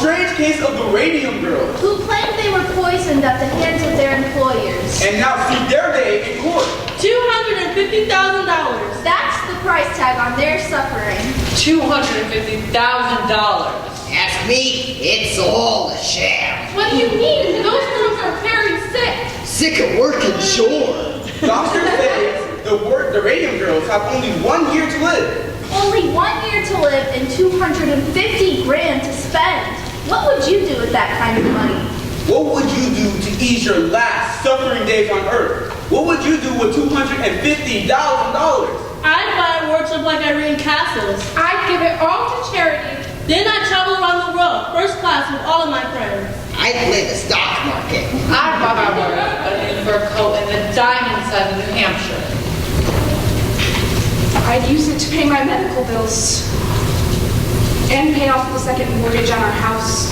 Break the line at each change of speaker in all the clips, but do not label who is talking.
strange case of the Radium Girls.
Who claimed they were poisoned at the hands of their employers.
And now see their day in court.
$250,000.
That's the price tag on their suffering.
$250,000.
Ask me, it's all a sham.
What do you mean? Those girls are very sick.
Sick of working, sure.
Doctors say the Radium Girls have only 1 year to live.
Only 1 year to live and $250 grand to spend. What would you do with that kind of money?
What would you do to ease your last suffering days on Earth? What would you do with $250,000?
I'd buy a workshop like Irene Castle's. I'd give it all to charity. Then I'd travel around the world, first class with all of my friends.
I'd play the stock market.
I'd buy a new fur coat in the diamond side of New Hampshire.
I'd use it to pay my medical bills and pay off the second mortgage on our house,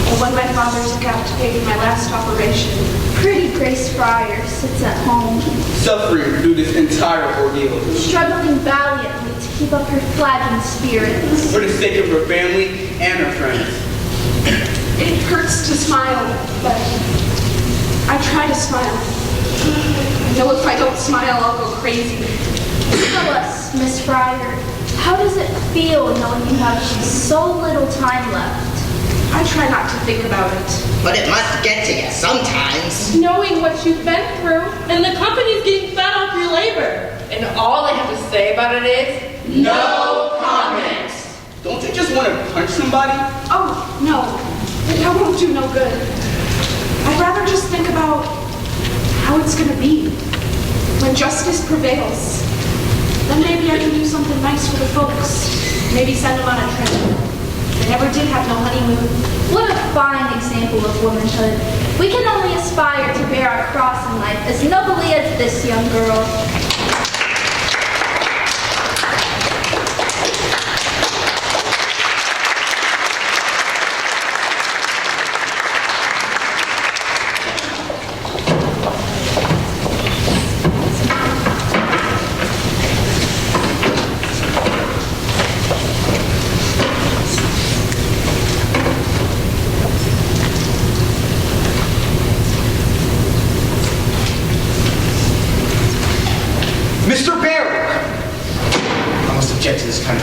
or when my father took out to pay for my last operation.
Pretty Grace Fryer sits at home,
Suffering through this entire ordeal.
struggling valiantly to keep up her flagging spirits.
For the sake of her family and her friends.
It hurts to smile, but I try to smile. I know if I don't smile, I'll go crazy.
Tell us, Miss Fryer, how does it feel knowing you have so little time left?
I try not to think about it.
But it must get to you sometimes.
Knowing what you've been through, and the company's getting fed off your labor. And all I have to say about it is, no comment.
Don't you just want to punch somebody?
Oh, no. That won't do no good. I'd rather just think about how it's going to be when justice prevails. Then maybe I can do something nice for the folks. Maybe send them on a trip. They never did have no honeymoon.
What a fine example of womanhood. We can only aspire to bear our cross in life as nobly as this young girl.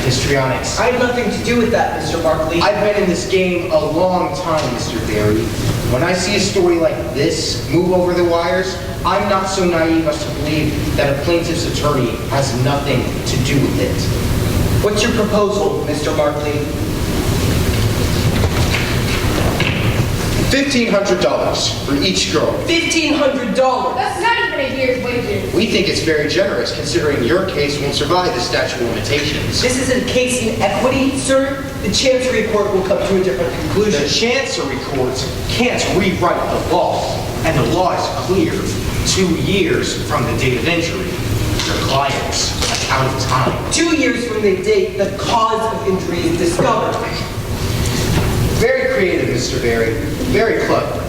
Histrionics.
I have nothing to do with that, Mr. Barkley.
I've been in this game a long time, Mr. Barry. When I see a story like this move over the wires, I'm not so naive as to believe that a plaintiff's attorney has nothing to do with it.
What's your proposal, Mr. Barkley?
$1,500 for each girl.
$1,500?
That's not even a year's wages.
We think it's very generous, considering your case won't survive the statute of limitations.
This is a case in equity, sir. The Chancery Court will come to a different conclusion.
The Chancery Court can't rewrite the law, and the law is clear. 2 years from the date of injury, your client's out of time.
2 years from the date the cause of injury is discovered.
Very creative, Mr. Barry. Very clever.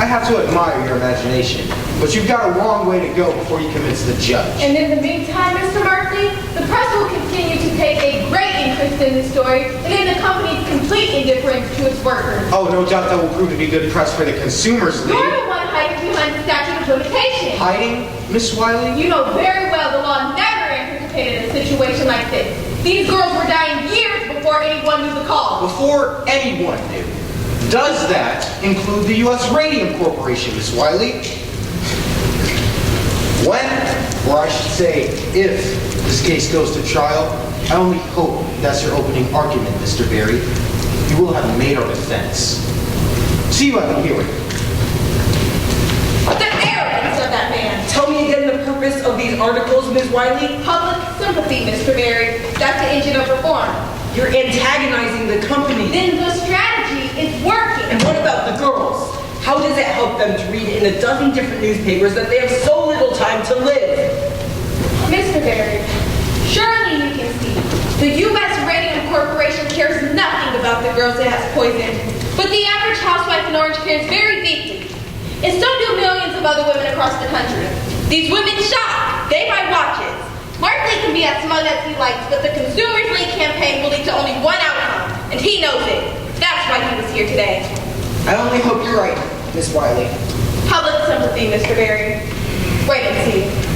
I have to admire your imagination, but you've got a long way to go before you convince the judge.
And in the meantime, Mr. Barkley, the press will continue to take a great interest in this story and in the company's complete indifference to its workers.
Oh, no doubt that will prove to be good press for the Consumers League.
You're the one hiding behind the statute of limitations.
Hiding, Miss Wiley?
You know very well the law never anticipated a situation like this. These girls were dying years before anyone knew the cause.
Before anyone knew. Does that include the U.S. Radium Corporation, Miss Wiley? When, or I should say, if this case goes to trial, I only hope that's your opening argument, Mr. Barry. You will have made our defense. See you at the hearing.
The arrogance of that man.
Tell me again the purpose of these articles, Ms. Wiley.
Public sympathy, Mr. Barry. That's the engine of reform.
You're antagonizing the company.
Then the strategy is working.
And what about the girls? How does it help them to read in a dozen different newspapers that they have so little time to live?
Mr. Barry, surely you can see the U.S. Radium Corporation cares nothing about the girls it has poisoned. But the average housewife in Orange cares very deeply. And so do millions of other women across the country. These women shop. They buy watches. Markley can be as smug as he likes, but the Consumers League campaign will lead to only one outcome, and he knows it. That's why he was here here today.
I only hope you're right, Miss Wiley.
Public sympathy, Mr. Barry. Wait and see.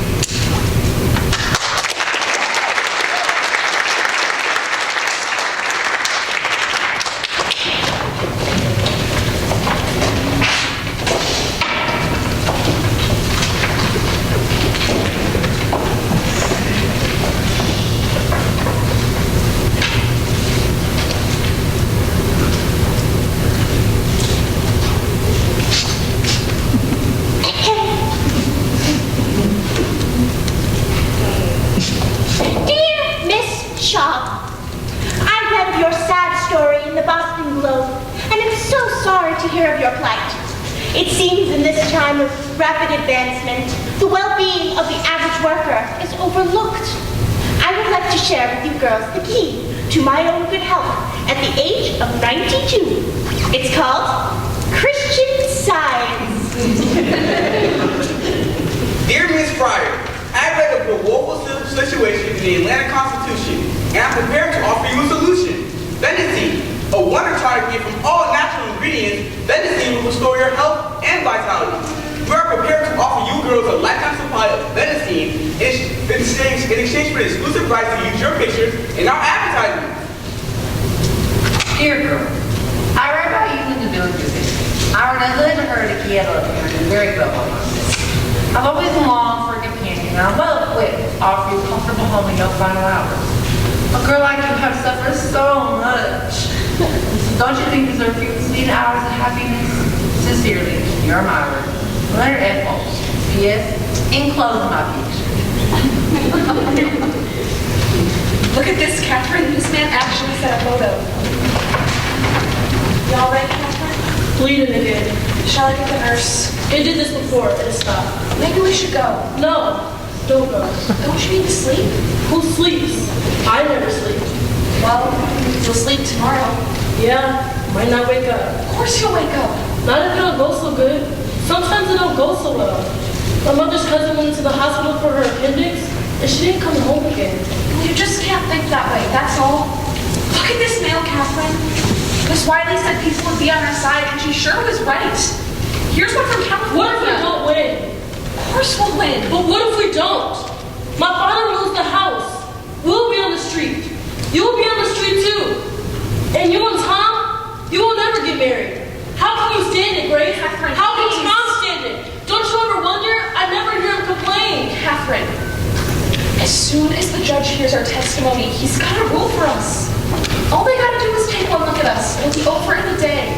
It seems in this time of rapid advancement, the well-being of the average worker is overlooked. I would like to share with you girls the key to my own good health at the age of 92. It's called Christian Science.
Dear Miss Fryer, I read of the woeful situation in the Atlanta Constitution, and I'm prepared to offer you a solution. Venison, a wonder tonic made from all natural ingredients. Venison will restore your health and vitality. We are prepared to offer you girls a lifetime supply of venison in exchange for the exclusive rights to use your pictures in our advertisement.
Dear girl, I read about you in the village visit. I read a hood and heard a kid and very well on this. I've always longed for a companion, and I'm well equipped to offer you a comfortable home in your final hours. A girl like you have suffered so much. Don't you think deserve few sweet hours of happiness? Sincerely, your admirer, Leonard F. Holmes. P.S. Enclosing my picture.
Look at this, Catherine. This man actually sent a photo. Y'all ready, Catherine?
Bleeding again.
Shall I get the nurse?
It did this before. It stopped.
Maybe we should go.
No, don't go.
Don't you need to sleep?
Who sleeps? I never sleep.
Well, you'll sleep tomorrow.
Yeah, might not wake up.
Of course you'll wake up.
Not if it don't go so good. Sometimes it don't go so well. My mother's cousin went into the hospital for her appendix, and she didn't come home again.
You just can't think that way, that's all. Look at this mail, Catherine. Miss Wiley said people would be on our side, and she sure was right. Here's one from California.
What if we don't win?
Of course we'll win.
But what if we don't? My father will lose the house. We'll be on the street. You'll be on the street too. And you and Tom, you will never get married. How can you stand it, Grace?
Catherine,
how can
please.
Tom stand it? Don't you ever wonder? I never hear him complain.
Catherine, as soon as the judge hears our testimony, he's got a rule for us. All they gotta do is take one look at us. It'll be over in a day.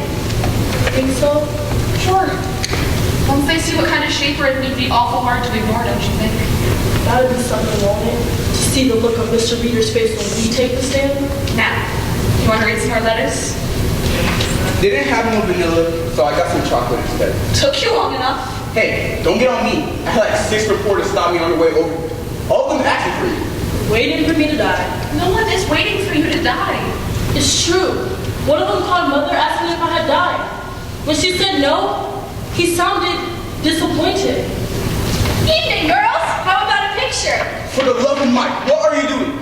Think so?
Sure. Once they see what kind of shape we're in, it'd be awful hard to ignore, don't you think?
That would be something, won't it? To see the look on Mr. Reader's face when we take the stand?
Now, you want to read some more letters?
They didn't have no vanilla, so I got some chocolate instead.
Took you long enough.
Hey, don't get on me. I had like 6 reporters stop me on the way over. All of them asking for you.
Waiting for me to die.
No one is waiting for you to die.
It's true. One of them called Mother asking if I had died. When she said no, he sounded disappointed.
Evening, girls. How about a picture?
For the love of Mike, what are you doing?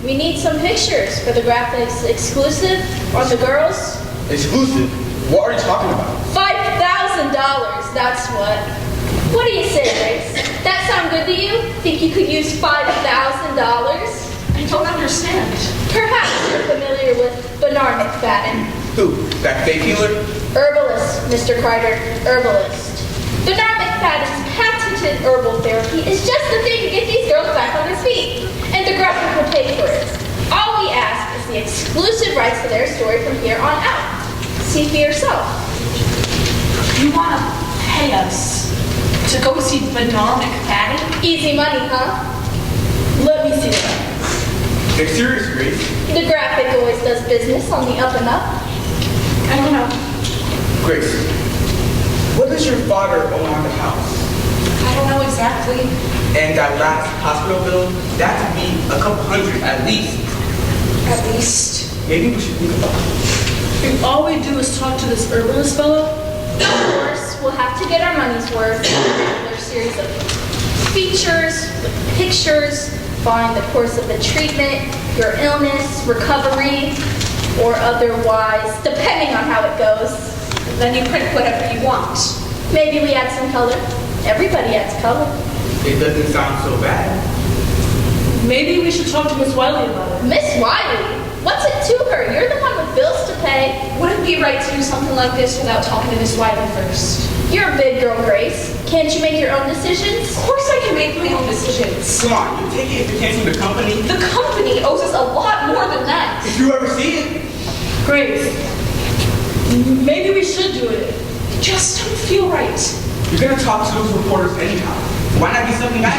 We need some pictures for the graphics exclusive on the girls.
Exclusive? What are you talking about?
$5,000, that's what. What do you say, Grace? That sound good to you? Think you could use $5,000?
I don't understand.
Perhaps you're familiar with Bernard McFadden.
Who? That fake healer?
Herbalist, Mr. Carter, herbalist. Bernard McFadden's patented herbal therapy is just the thing to get these girls back on their feet. And the graphic will pay for it. All we ask is the exclusive rights to their story from here on out. See for yourself.
You want to pay us to go see Bernard McFadden?
Easy money, huh?
Let me see that.
They're serious, Grace.
The graphic always does business on the up and up.
I don't know.
Grace, what does your father own on the house?
I don't know exactly.
And that last hospital bill, that could be a couple hundred at least.
At least.
Maybe we should think about it.
If all we do is talk to this herbalist fellow,
Of course, we'll have to get our money's worth. Another series of features, with pictures, following the course of the treatment, your illness, recovery. or otherwise, depending on how it goes.
Then you print whatever you want.
Maybe we add some color. Everybody adds color.
It doesn't sound so bad.
Maybe we should talk to Miss Wiley about it.
Miss Wiley? What's it to her? You're the one with bills to pay.
Wouldn't it be right to do something like this without talking to Miss Wiley first?
You're a big girl, Grace. Can't you make your own decisions?
Of course I can make my own decisions.
Come on, you take it if you cancel the company.
The company owes us a lot more than that.
If you ever see it.
Grace, maybe we should do it.
Just don't feel right.
You're gonna talk to those reporters anyhow. Why not be something I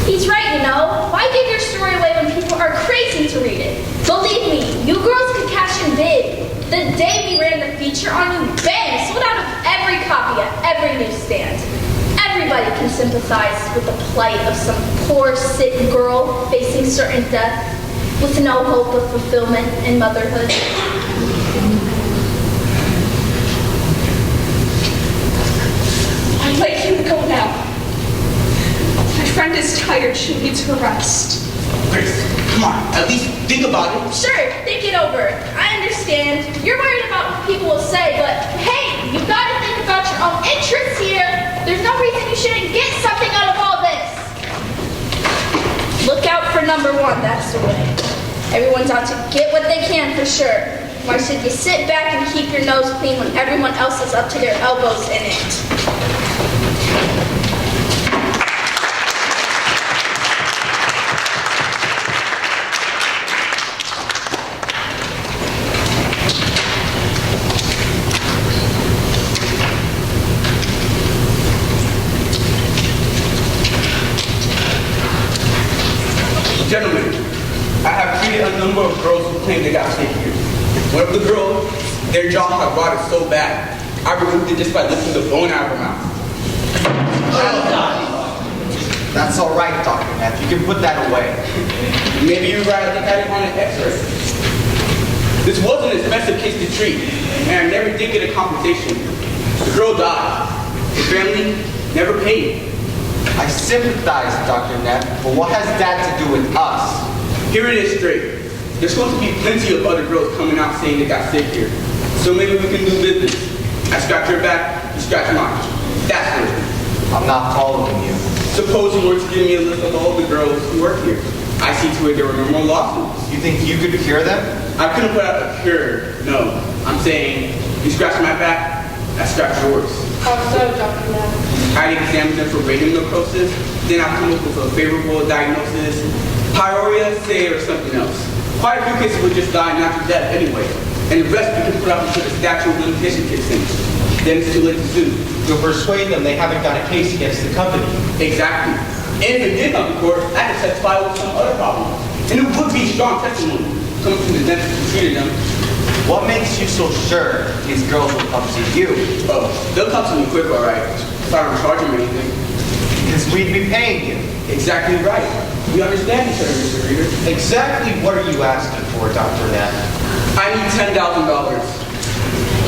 He's right, you know. Why give your story away when people are crazy to read it? Believe me, you girls could cash in big. The day we ran the feature on you, bang, sold out of every copy at every newsstand. Everybody can sympathize with the plight of some poor, sick girl facing certain death with no hope of fulfillment in motherhood.
I'd like you to go now. My friend is tired. She needs her rest.
Grace, come on, at least think about it.
Sure, think it over. I understand. You're worried about what people will say, but hey, you gotta think about your own interests here. There's no reason you shouldn't get something out of all this. Look out for number one, that's the way. Everyone's out to get what they can for sure. Why should you sit back and keep your nose clean when everyone else is up to their elbows in it?
Gentlemen, I have treated a number of girls who claim they got sick here. One of the girls, their jaw had rotted so bad, I removed it just by lifting the bone out of her mouth.
That's all right, Dr. Neff. You can put that away.
Maybe you'd rather look at it on an x-ray. This was an expensive case to treat, and I never did get a compensation. The girl died. The family never paid.
I sympathize, Dr. Neff, but what has that to do with us?
Here it is straight. There's supposed to be plenty of other girls coming out saying they got sick here. So maybe we can do business. I scratch your back, you scratch mine. That's it.
I'm not following you.
Suppose you were to give me a list of all the girls who work here. I see to it there were no more lawsuits.
You think you could cure them?
I couldn't put out a cure, no. I'm saying, you scratch my back, I scratch yours.
How so, Dr. Neff?
I'd examine them for radium necrosis, then I'd come up with a favorable diagnosis, pyorrhea, say, or something else. Quite a few cases would just die natural death anyway, and the rest we can put out until the statute of limitation kicks in. Then it's too late to sue.
You'll persuade them they haven't got a case against the company.
Exactly. And if it did come to court, I could testify with some other problem. And it would be strong testimony coming from the dentist who treated them.
What makes you so sure these girls will come to you?
Oh, they'll come to me quick, all right. If I don't charge them anything.
Because we'd be paying you.
Exactly right. We understand each other, Mr. Reader.
Exactly what are you asking for, Dr. Neff?
I need $10,000.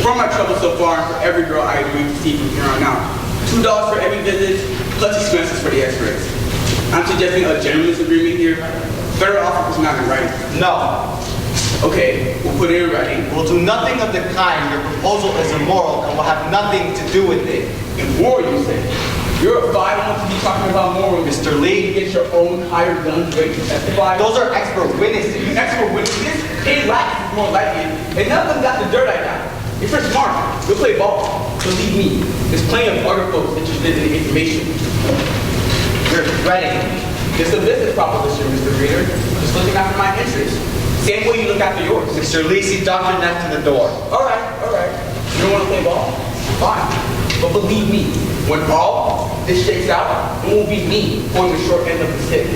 For my trouble so far, and for every girl I agree to see from here on out. $2 for every visit, plus expenses for the x-rays. I'm suggesting a gentleman's agreement here. Better off if it's not in writing.
No.
Okay, we'll put it in writing.
We'll do nothing of the kind. Your proposal is immoral and will have nothing to do with it.
Immoral, you say? You're a 5-1 to be talking about moral.
Mr. Lee,
you get your own hired guns ready to testify.
Those are expert witnesses.
Expert witnesses? They lack is more likely. And none of them got the dirt I got. If you're smart, you'll play ball. Believe me, there's plenty of other folks interested in the information.
You're threatening me.
It's a business proposition, Mr. Reader. Just looking after my interests. Same way you look after yours.
Mr. Lee, see Dr. Neff to the door.
All right. You don't want to play ball? Fine. But believe me, when all this shakes out, it won't be me on the short end of the stick.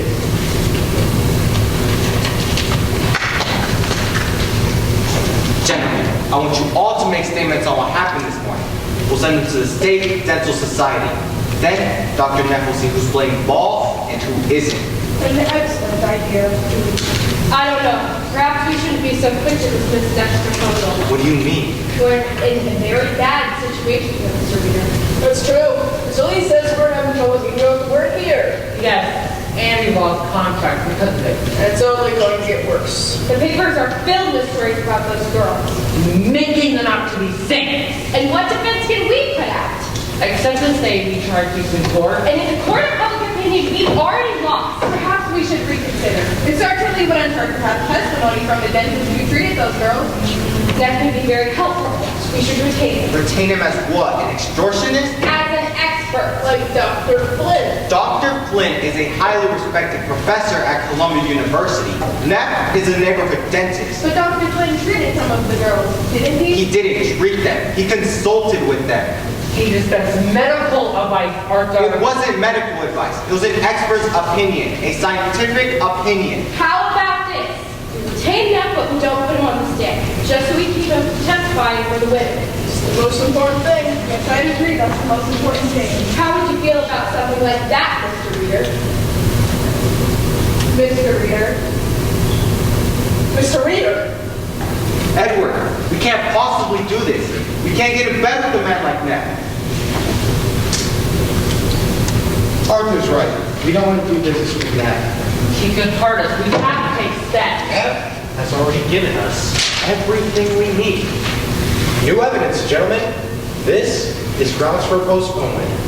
Gentlemen, I want you all to make statements on what happened this morning. We'll send them to the State Dental Society. Then, Dr. Neff will see who's playing ball and who isn't.
An excellent idea. I don't know. Perhaps we shouldn't be so quick to dismiss Steph's proposal.
What do you mean?
We're in a very bad situation here, Mr. Reader.
That's true. Until he says we're having trouble with you, we're here.
Yes.
and we lost contracts because of it.
It's only going to get worse.
The papers are filled with stories about those girls.
Making them out to be saints.
And what defense can we put out?
Except to say we charge you in court.
And in the court of public opinion, we've already lost. Perhaps we should reconsider.
It certainly wouldn't hurt to have testimony from the dentist who treated those girls.
That can be very helpful. We should retain him.
Retain him as what? An extortionist?
As an expert.
Like Dr. Flynn.
Dr. Flint is a highly respected professor at Columbia University. Neff is a neighborhood dentist.
But Dr. Flynn treated some of the girls, didn't he?
He didn't treat them. He consulted with them.
He dispenses medical advice,
It wasn't medical advice. It was an expert's opinion, a scientific opinion.
How about this? We retain him, but we don't put him on the stand. Just so we keep him testifying for the witness.
It's the most important thing. Yes, I agree. That's the most important thing.
How would you feel about something like that, Mr. Reader?
Mr. Reader. Mr. Reader.
Edward, we can't possibly do this. We can't get in bed with a man like that. Arthur's right. We don't want to do business with that.
He could hurt us. We have to take steps.
F has already given us everything we need. New evidence, gentlemen. This is grounds for postponement.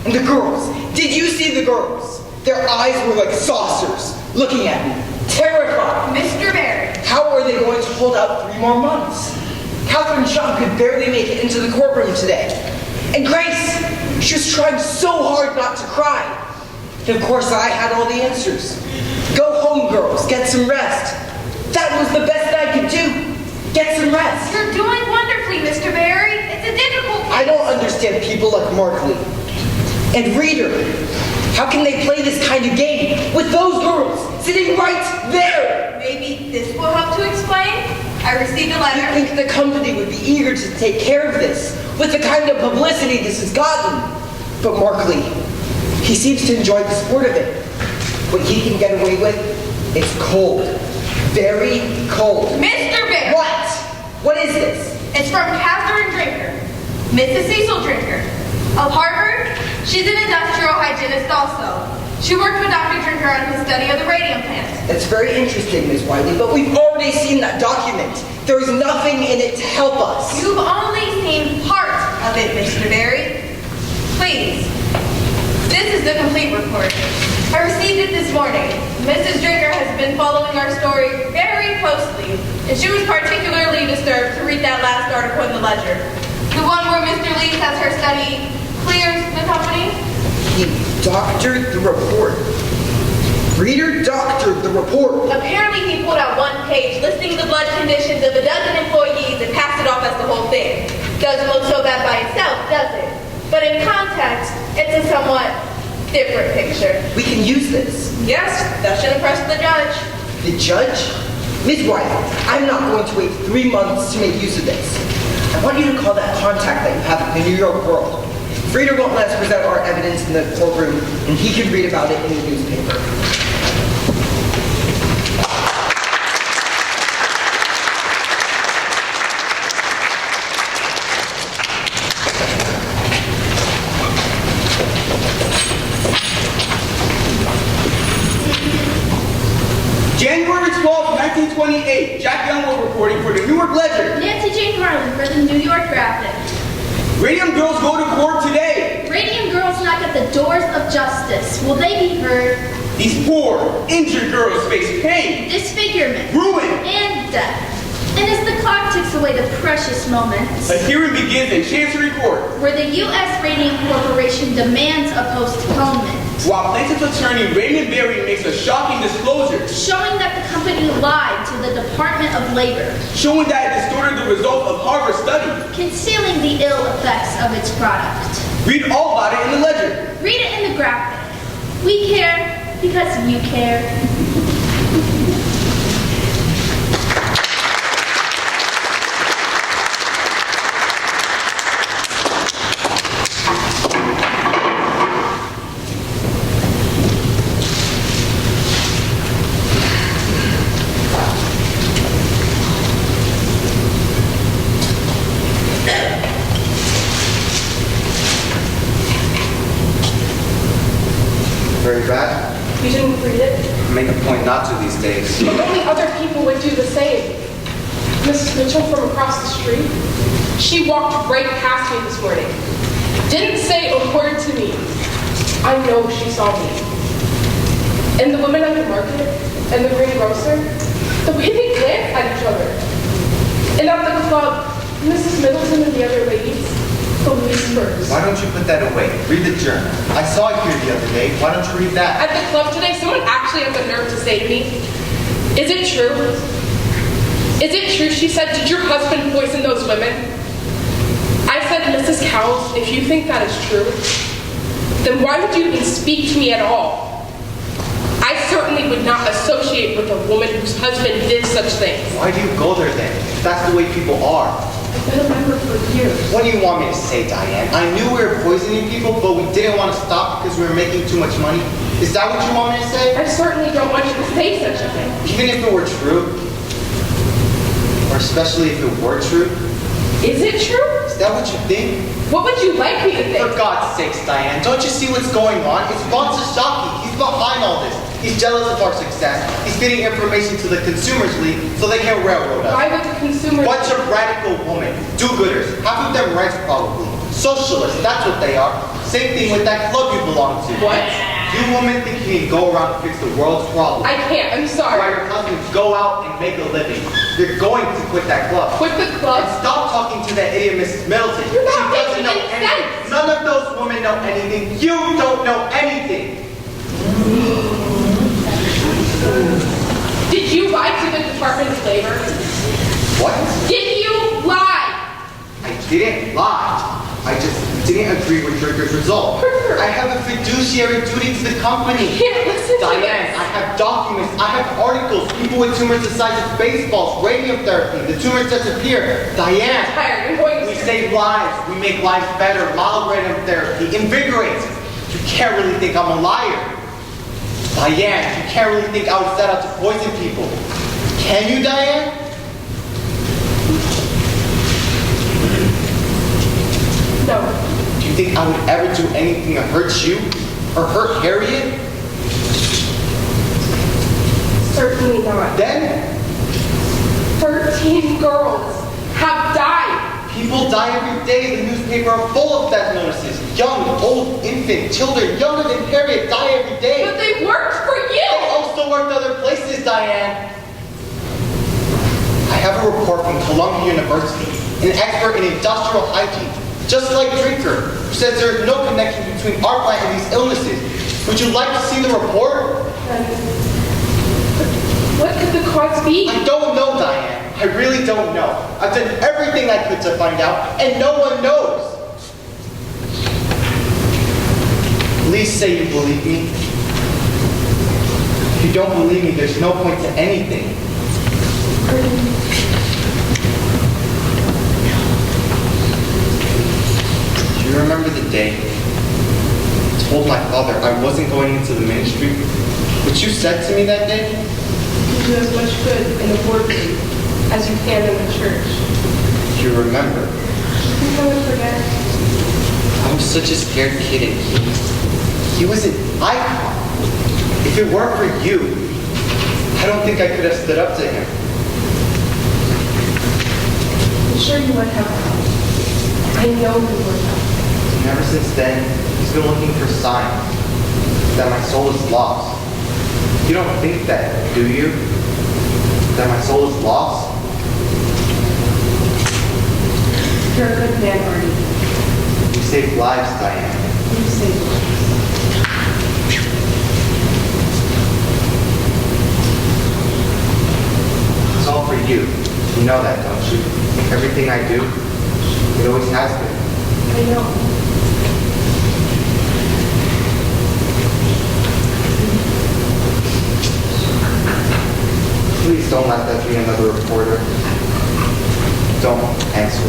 And the girls, did you see the girls? Their eyes were like saucers, looking at me, terrified.
Mr. Barry.
How are they going to hold out 3 more months? Catherine Shaw could barely make it into the courtroom today. And Grace, she was trying so hard not to cry. And of course, I had all the answers. Go home, girls, get some rest. That was the best I could do. Get some rest.
You're doing wonderfully, Mr. Barry. It's a difficult case.
I don't understand people like Markley. And Reader, how can they play this kind of game with those girls sitting right there?
Maybe this will help to explain. I received a letter.
You think the company would be eager to take care of this with the kind of publicity this has gotten? But Markley, he seems to enjoy the sport of it. What he can get away with is cold. Very cold.
Mr. Barry!
What? What is this?
It's from Catherine Drinker, Mrs. Cecil Drinker. Of Harvard, she's an industrial hygienist also. She worked with Dr. Drinker on his study of the radium plant.
That's very interesting, Ms. Wiley, but we've already seen that document. There's nothing in it to help us.
You've only seen part of it, Mr. Barry. Please. This is the complete report. I received it this morning. Mrs. Drinker has been following our story very closely, and she was particularly disturbed to read that last article in the Ledger. The one where Mr. Lee says her study clears the company.
He doctored the report. Reader doctored the report.
Apparently he pulled out one page listing the blood conditions of a dozen employees and passed it off as the whole thing. Doesn't look so bad by itself, does it? But in context, it's a somewhat different picture.
We can use this.
Yes, that should impress the judge.
The judge? Ms. Wiley, I'm not going to wait 3 months to make use of this. I want you to call that contact that you have in the New York World. Reader won't let us present our evidence in the courtroom, and he can read about it in the newspaper.
January 12, 1928, Jack Young was reporting for the New York Ledger.
Nancy Jane Garland for the New York Graphic.
Radium Girls go to court today.
Radium Girls knock at the doors of justice. Will they be heard?
These poor, injured girls face pain,
Disfigurement.
ruin.
And death. And as the clock ticks away the precious moments,
A hearing begins in Chancery Court,
where the U.S. Radium Corporation demands a postponement,
while plaintiff's attorney Raymond Berry makes a shocking disclosure,
showing that the company lied to the Department of Labor,
showing that it distorted the result of Harvard study.
concealing the ill effects of its product.
Read all about it in the Ledger.
Read it in the graphic. We care because you care.
Very bad.
You didn't read it?
I make a point not to these days.
But only other people would do the same. Mrs. Mitchell from across the street, she walked right past me this morning. Didn't say a word to me. I know she saw me. And the women at the market and the greengrocer, the way they glanced at each other. And at the club, Mrs. Middleton and the other ladies, the whispers.
Why don't you put that away? Read the journal. I saw it here the other day. Why don't you read that?
At the club today, someone actually had the nerve to say to me, "Is it true? Is it true?" She said, "Did your husband poison those women?" I said, "Mrs. Cowles, if you think that is true, then why would you even speak to me at all? I certainly would not associate with a woman whose husband did such things."
Why do you go there then? If that's the way people are.
I've been a member for years.
What do you want me to say, Diane? I knew we were poisoning people, but we didn't want to stop because we were making too much money. Is that what you want me to say?
I certainly don't want you to say such a thing.
Even if it were true, or especially if it were true,
Is it true?
is that what you think?
What would you like me to think?
For God's sakes, Diane, don't you see what's going on? It's Von Sasaki. He's behind all this. He's jealous of our success. He's feeding information to the Consumers League so they can railroad us.
Why would the consumers...
Bunch of radical women, do-gooders, half of them rights probably. Socialists, that's what they are. Same thing with that club you belong to.
What?
You women think you can go around and fix the world's problems.
I can't, I'm sorry.
While your husbands go out and make a living. You're going to quit that club.
Quit the club?
And stop talking to that idiot Mrs. Middleton.
You're not
She doesn't
making
know
any
anything.
sense.
None of those women know anything. You don't know anything.
Did you lie to the Department of Labor?
What?
Did you lie?
I didn't lie. I just didn't agree with Trigger's result. I have a fiduciary duty to the company.
Can't listen to
Diane,
this.
I have documents, I have articles, people with tumors the size of baseballs, radium therapy, the tumors disappear. Diane,
I'm tired. I'm going to
we
sleep.
save lives, we make lives better, mild radium therapy, invigorates. You can't really think I'm a liar. Diane, you can't really think I would set out to poison people. Can you, Diane?
No.
Do you think I would ever do anything to hurt you? Or hurt Harriet?
Certainly not.
Then,
13 girls have died.
people die every day. The newspaper are full of death notices. Young, old, infant, children younger than Harriet die every day.
But they worked for
They
you.
also worked other places, Diane. I have a report from Columbia University, an expert in industrial hygiene, just like Drinker, who says there is no connection between our plant and these illnesses. Would you like to see the report?
What could the cause be?
I don't know, Diane. I really don't know. I've done everything I could to find out, and no one knows. Please say you believe me. If you don't believe me, there's no point to anything. Do you remember the day I told my father I wasn't going into the ministry? What you said to me that day?
You do as much good in the boardroom as you can in the church.
Do you remember?
I think I would forget.
I was such a scared kid, and he was an icon. If it weren't for you, I don't think I could have stood up to him.
I'm sure you would have. I know you would have.
And ever since then, he's been looking for signs that my soul is lost. You don't think that, do you? That my soul is lost?
You're a good man, Artie.
You save lives, Diane.
You saved lives.
It's all for you. You know that, don't you? Everything I do, it always has been.
I know.
Please don't let that be another reporter. Don't answer.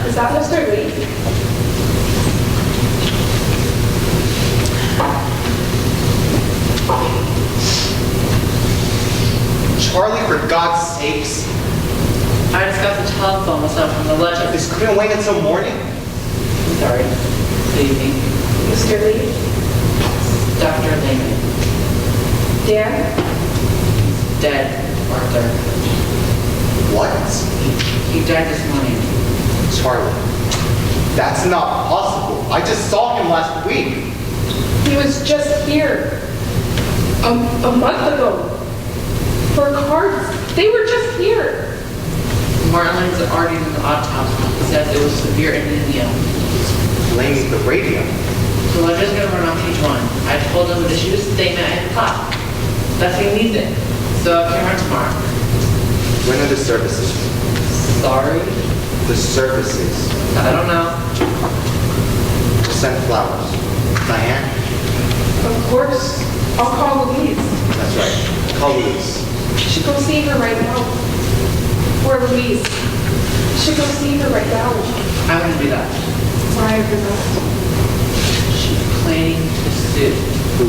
Is that Mr. Lee?
Charlie, for God's sakes.
I just got the telephone with something from the legend.
This couldn't wait until morning.
Sorry. Good evening.
Mr. Lee?
Dr. Lehman.
Dan?
Dead, Arthur.
What?
He died this morning.
Charlie, that's not possible. I just saw him last week.
He was just here. A month ago. For cards. They were just here.
Marlin's already in the autopsy. He said it was severe anemia.
Blaming the radium.
The ledger's gonna run on page 1. I told him to issue a statement at the top. That's what he needs it. So I can run tomorrow.
When are the services?
Sorry?
The services.
I don't know.
Send flowers. Diane?
Of course. I'll call Louise.
That's right. Call Louise.
Should go see her right now. Or Louise. Should go see her right now.
I'm gonna do that.
Why are you not?
She's planning to sue.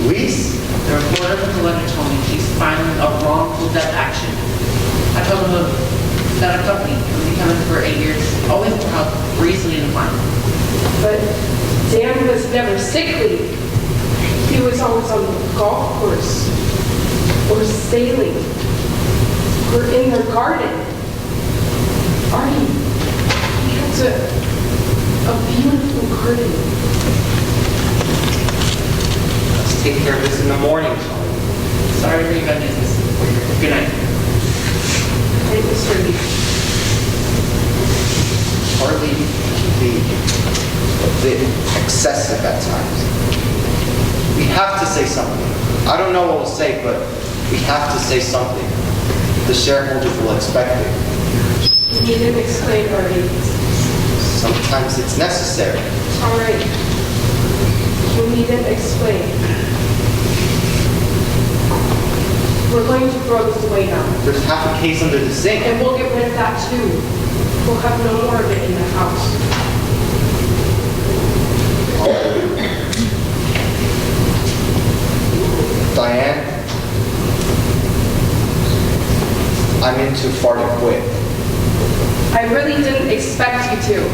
Louise?
The reporter from the letter told me she's filing a wrongful death action. I told him to set a company. I've been coming for 8 years. Always for help, recently in the mine.
But Dan was never sickly. He was always on the golf course. Or sailing. Or in their garden. Artie, he has a beautiful garden.
Let's take care of this in the morning, Charlie.
Sorry for your bad business. Good night.
Right, Mr. Lee.
Charlie can be a bit excessive at times. We have to say something. I don't know what we'll say, but we have to say something. The shareholders will expect it.
You didn't explain, Artie.
Sometimes it's necessary.
All right. You needn't explain. We're going to throw this away now.
There's half a case under the sink.
And we'll get rid of that too. We'll have no more of it in the house.
Diane, I'm in too far to quit.
I really didn't expect you to.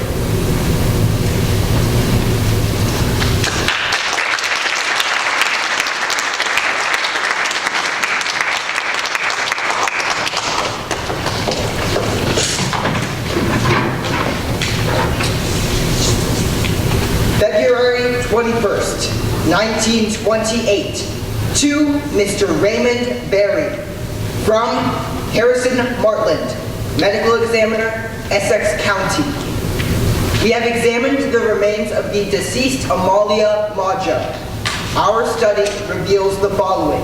February 21st, 1928. To Mr. Raymond Berry. From Harrison Martland, Medical Examiner, Essex County. We have examined the remains of the deceased Amalia Maja. Our study reveals the following.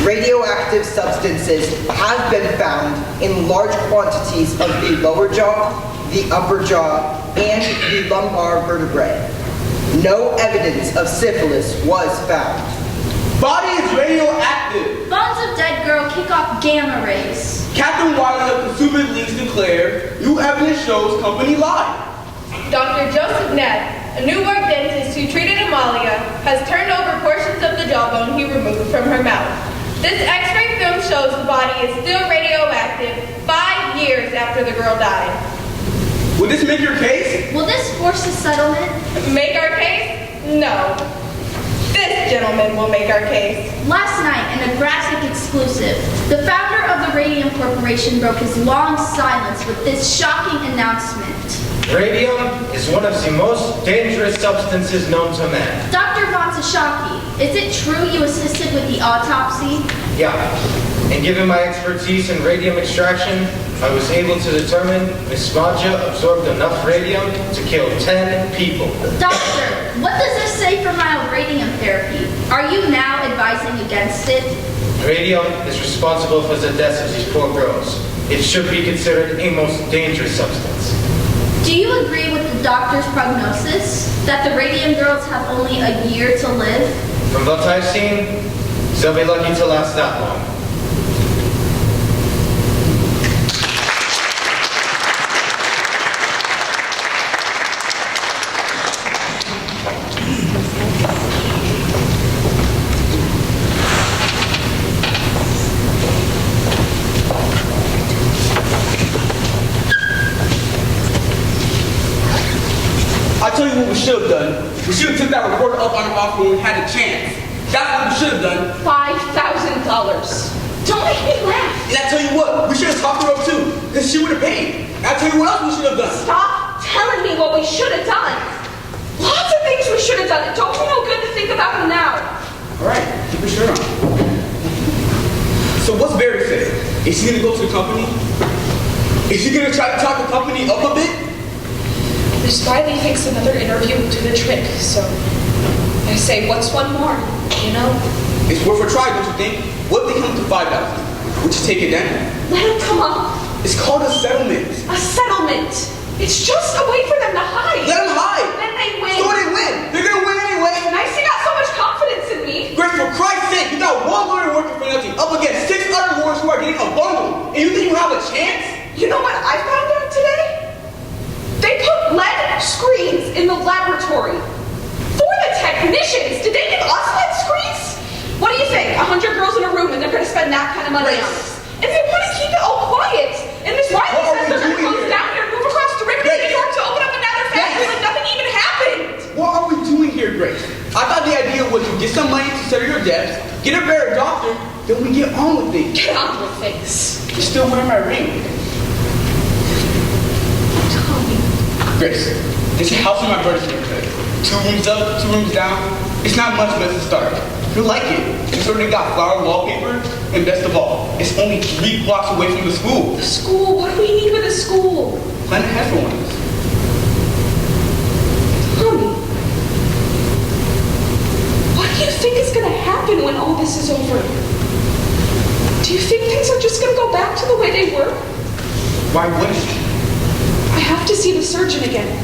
Radioactive substances have been found in large quantities of the lower jaw, the upper jaw, and the lumbar vertebrae. No evidence of syphilis was found.
Body is radioactive.
Bones of dead girl kick off gamma rays.
Captain Wiley of Consumer Leaks declared, new evidence shows company lied.
Dr. Joseph Neff, a Newark dentist who treated Amalia, has turned over portions of the jawbone he removed from her mouth. This x-ray film shows the body is still radioactive 5 years after the girl died.
Will this make your case?
Will this force a settlement?
Make our case? No. This gentleman will make our case.
Last night, in a graphic exclusive, the founder of the Radium Corporation broke his long silence with this shocking announcement.
Radium is one of the most dangerous substances known to man.
Dr. Vansashaki, is it true you assisted with the autopsy?
Yeah, and given my expertise in radium extraction, I was able to determine Miss Maja absorbed enough radium to kill 10 people.
Doctor, what does this say for mild radium therapy? Are you now advising against it?
Radium is responsible for the deaths of these poor girls. It should be considered a most dangerous substance.
Do you agree with the doctor's prognosis that the Radium Girls have only a year to live?
From what I've seen, they'll be lucky to last that long.
we should have done. We should have took that reporter up on our offer when we had a chance. That's what we should have done.
$5,000. Don't make me laugh.
And I tell you what, we should have talked her up too, because she would have paid. And I tell you what else we should have done.
Stop telling me what we should have done. Lots of things we should have done. It don't do no good to think about them now.
All right, keep your shirt on. So what's Barry say? Is he gonna go to the company? Is he gonna try to talk the company up a bit?
Miss Riley thinks another interview will do the trick, so I say, what's one more, you know?
It's worth a try, don't you think? What if they come to 5,000? Would you take it then?
Let him come up.
It's called a settlement.
A settlement. It's just a way for them to hide.
Let them hide.
Then they win.
So they win. They're gonna win anyway.
Nice you got so much confidence in me.
Grace, for Christ's sake, you got one lawyer working for nothing up against 6 other lawyers who are getting a bundle. And you think you have a chance?
You know what I found out today? They put lead screens in the laboratory. For the technicians. Did they give us lead screens? What do you think? 100 girls in a room and they're going to spend that kind of money on us. And they want to keep it all quiet. And Miss Wiley says they're going to close down here and move across the river to New York to open up another factory like nothing even happened.
What are we doing here, Grace? I thought the idea was to get some money to settle your debts, get a better doctor, then we get on with things.
Get on with things.
You're still wearing my ring.
Tommy.
Grace, this house in my brother's neighborhood. 2 rooms up, 2 rooms down. It's not much, but it's a start. You'll like it. It's already got flower wallpaper, and best of all, it's only 3 blocks away from the school.
The school? What do we need with a school?
Plan ahead for once.
Tommy. What do you think is going to happen when all this is over? Do you think things are just going to go back to the way they were?
Why wouldn't you?
I have to see the surgeon again.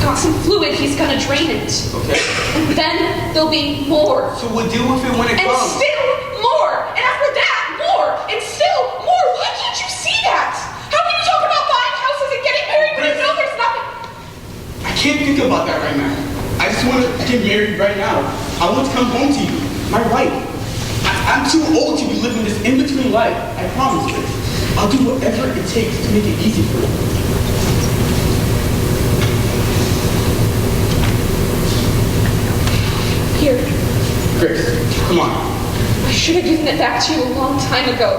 Got some fluid, he's going to drain it.
Okay.
And then there'll be more.
So we'll deal with it when it
And
comes.
still more. And after that, more. And still more. Why can't you see that? How can you talk about buying houses and getting married when you know there's nothing?
I can't think about that right now. I just want to get married right now. I want to come home to you, my wife. I'm too old to be living this in-between life. I promise you. I'll do whatever it takes to make it easy for you.
Here.
Grace, come on.
I should have given it back to you a long time ago.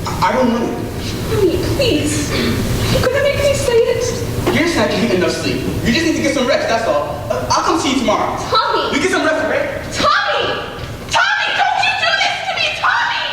I don't want it.
Tommy, please. You're going to make me say it.
You're just not getting enough sleep. You just need to get some rest, that's all. I'll come see you tomorrow.
Tommy.
You get some rest, right?
Tommy! Tommy, don't you do this to me, Tommy!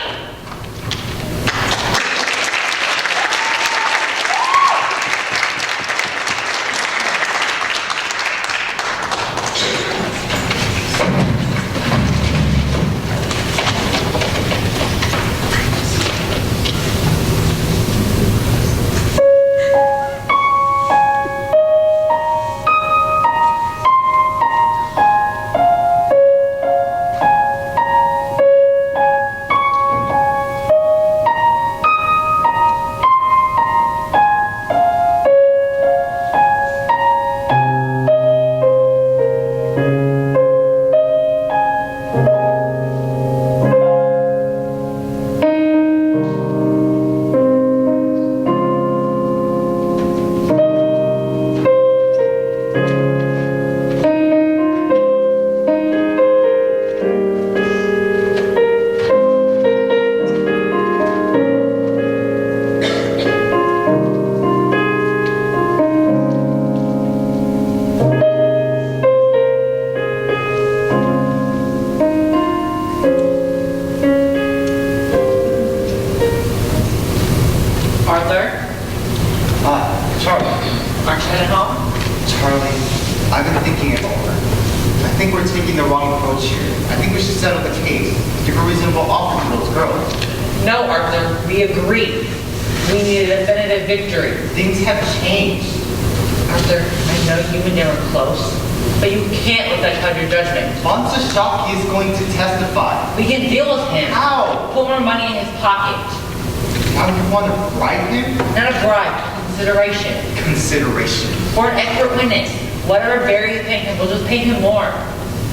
Consideration.
For an expert witness, whatever Barry is paying him, we'll just pay him more.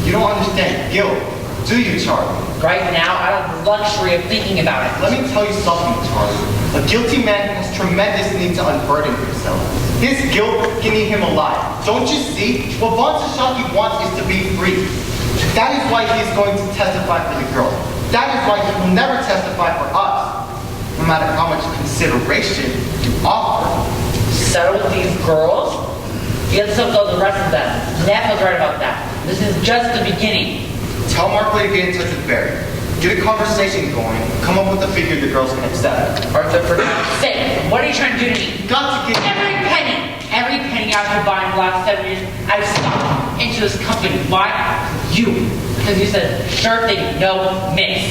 You don't understand guilt, do you, Charlie?
Right now, I have the luxury of thinking about it.
Let me tell you something, Charlie. A guilty man has tremendous need to unburden himself. His guilt can eat him alive. Don't you see? What Von Sashaki wants is to be free. That is why he is going to testify for the girls. That is why he will never testify for us, no matter how much consideration you offer.
Settle with these girls? You have to settle with the rest of them. Neff was right about that. This is just the beginning.
Tell Markley to get in touch with Barry. Get a conversation going. Come up with a figure the girls can accept.
Arthur, for God's sake, what are you trying to do to me?
Got to get
Every penny I've been buying the last 7 years, I've stuck into this company. Why? You. Because you said, sure thing, no miss.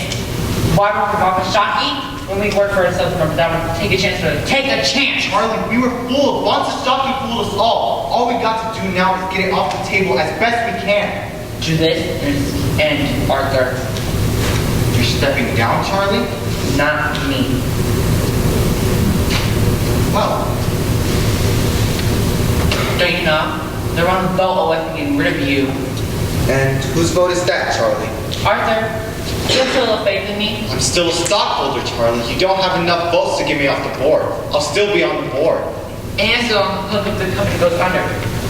Why work for Von Sashaki? When we work for ourselves, remember that one, take a chance for it. Take a chance!
Charlie, we were fooled. Von Sashaki fooled us all. All we got to do now is get it off the table as best we can.
Do this and Arthur.
You're stepping down, Charlie?
Not me.
Well,
don't you know? They're on the boat away from getting rid of you.
and whose vote is that, Charlie?
Arthur, you have a little faith in me?
I'm still a stockholder, Charlie. You don't have enough votes to get me off the board. I'll still be on the board.
And so, look if the company goes under.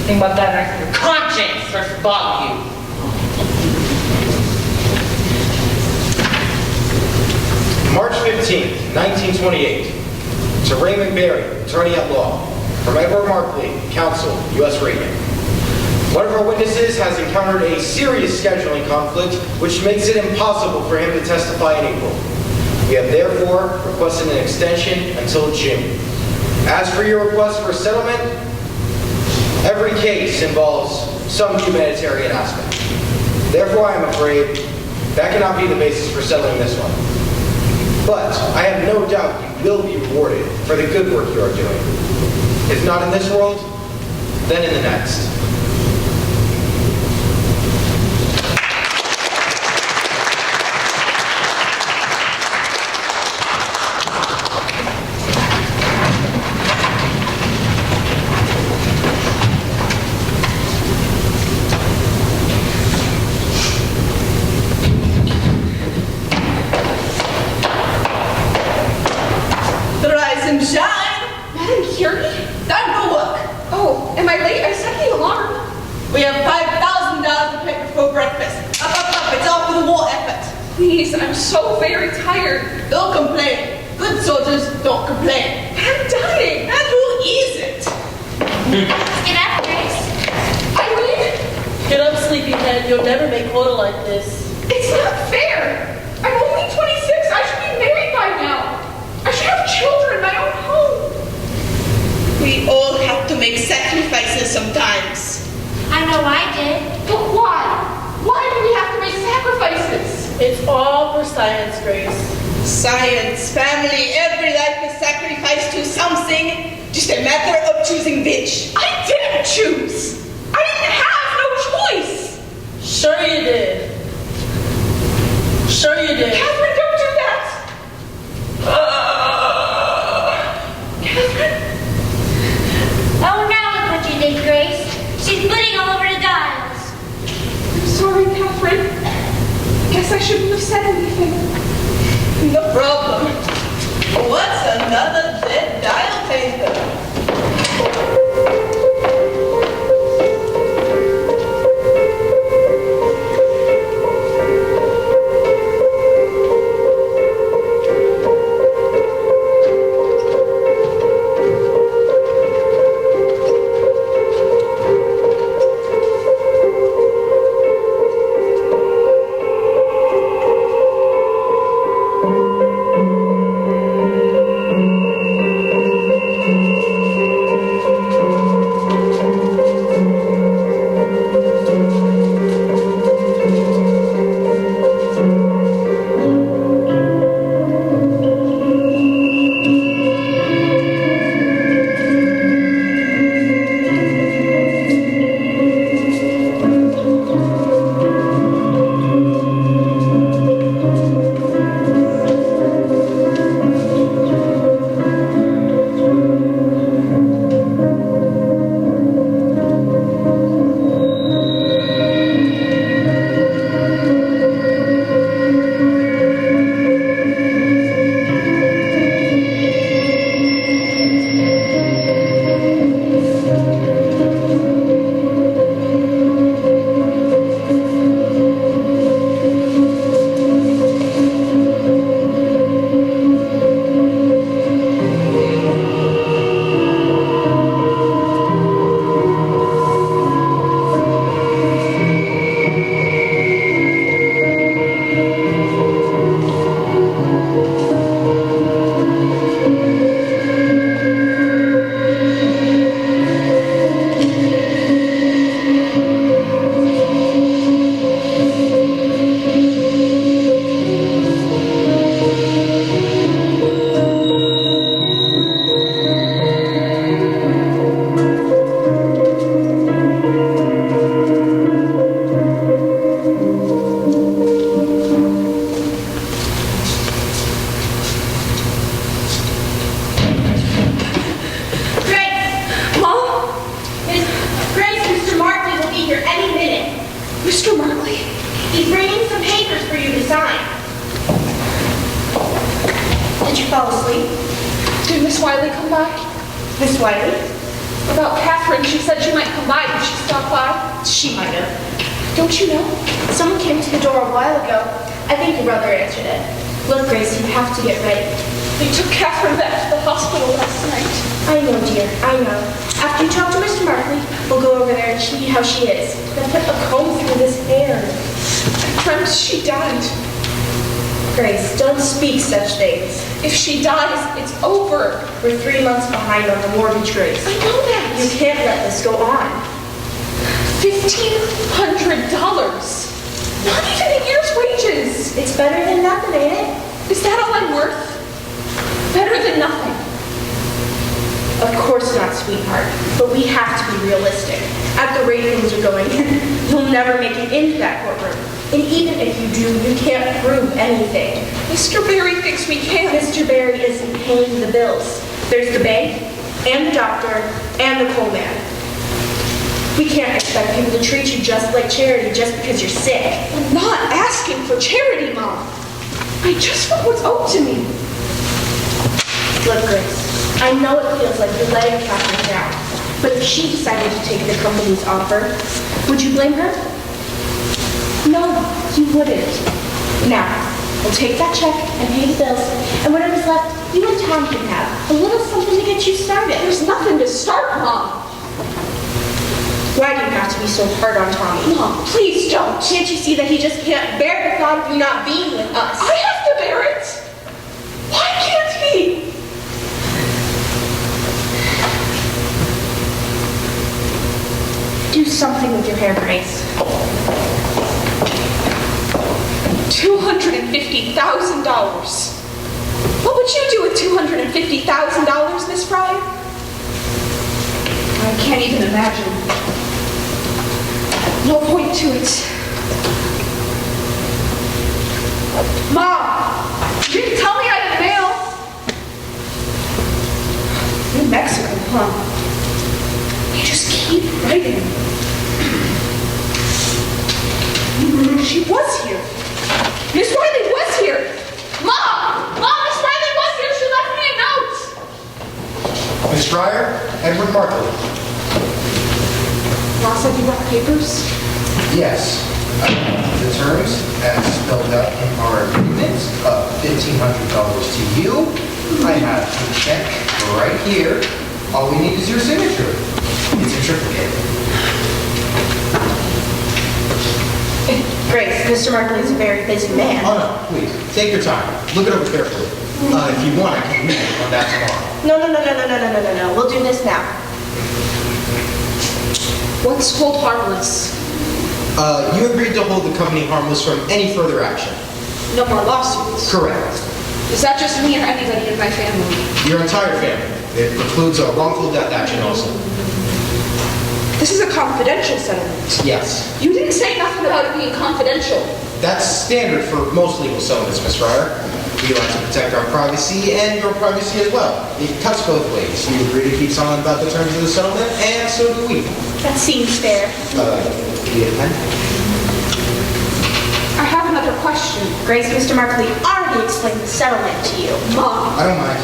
Think about that next your conscience starts to bother you.
March 15th, 1928. To Raymond Berry, attorney at law. From Edward Markley, counsel, U.S. Radium. One of our witnesses has encountered a serious scheduling conflict, which makes it impossible for him to testify in April. We have therefore requested an extension until June. As for your request for settlement, every case involves some humanitarian aspect. Therefore, I am afraid that cannot be the basis for settling this one. But I have no doubt you will be rewarded for the good work you are doing. If not in this world, then in the next.
Rise and shine! Madam Curie? Time for work. Oh, am I late? I set the alarm. We have $5,000 to pay before breakfast. Up, up, up. It's all for the war effort. Please, I'm so very tired. Don't complain. Good soldiers don't complain. I'm dying. And who isn't?
Get up, Grace.
Eileen?
Get up, sleepyhead. You'll never make quota like this.
It's not fair. I'm only 26. I should be married by now. I should have children in my own home. We all have to make sacrifices sometimes.
I know I did.
But why? Why do we have to make sacrifices?
It's all for science, Grace.
Science, family, every life is sacrificed to something. Just a matter of choosing which. I didn't choose. I didn't have no choice.
Sure you did. Sure you did.
Catherine, don't do that. Catherine?
Oh, now look what you did, Grace. She's bleeding all over the dials.
I'm sorry, Catherine. Guess I shouldn't have said anything. No problem. What's another dead dial paper?
resign. Did you fall asleep?
Did Miss Wiley come by?
Miss Wiley?
About Catherine, she said she might come by. Did she stop by?
She might have.
Don't you know?
Someone came to the door a while ago. I think your brother answered it. Look, Grace, you have to get ready.
They took Catherine back to the hospital last night.
I know, dear, I know. After you talk to Mr. Markley, we'll go over there and see how she is. Then put a comb through this hair.
I dreamt she died.
Grace, don't speak such things.
If she dies, it's over.
We're 3 months behind on the mortgage, Grace.
I know that.
You can't let this go on.
$1,500. Not even a year's wages.
It's better than nothing, ain't it?
Is that all I'm worth? Better than nothing.
Of course not, sweetheart. But we have to be realistic. At the rate things are going, you'll never make it into that courtroom. And even if you do, you can't prove anything.
Mr. Barry thinks we can.
Mr. Barry isn't paying the bills. There's the bank, and the doctor, and the coal man. We can't expect people to treat you just like charity just because you're sick.
I'm not asking for charity, Mom. I just want what's owed to me.
Look, Grace, I know it feels like you're letting Catherine down, but if she decided to take the company's offer, would you blame her? No, you wouldn't. Now, we'll take that check and pay the bills, and whatever's left, you and Tom can have. A little something to get you started.
There's nothing to start, Mom.
Why do you have to be so hard on Tommy?
Mom, please don't.
Can't you see that he just can't bear the thought of you not being with us?
I have to bear it. Why can't he?
Do something with your hair, Grace.
$250,000. What would you do with $250,000, Miss Fry? I can't even imagine. No point to it. Mom, you didn't tell me I had mail. New Mexico, huh? You just keep writing. She was here. Miss Riley was here. Mom! Mom, Miss Riley was here. She left me a note.
Miss Fryer, Edward Markley.
Boss said you brought papers?
Yes. The terms, as spelled out in our agreement, of $1,500 to you. I have the check right here. All we need is your signature. It's a triplicate.
Grace, Mr. Markley is a very busy man.
Oh no, please, take your time. Look it over carefully. If you want, I can read it on that tomorrow.
No. We'll do this now.
What's hold harmless?
You agreed to hold the company harmless from any further action.
No more lawsuits.
Correct.
Is that just me or anybody in my family?
Your entire family. It includes a wrongful death action also.
This is a confidential settlement.
Yes.
You didn't say nothing about it being confidential.
That's standard for most legal settlements, Miss Fryer. We like to protect our privacy and your privacy as well. It cuts both ways. You agree to keep silent about the terms of the settlement, and so do we.
That seems fair.
Need a pen?
I have another question.
Grace, Mr. Markley already explained the settlement to you.
Mom,
I don't mind.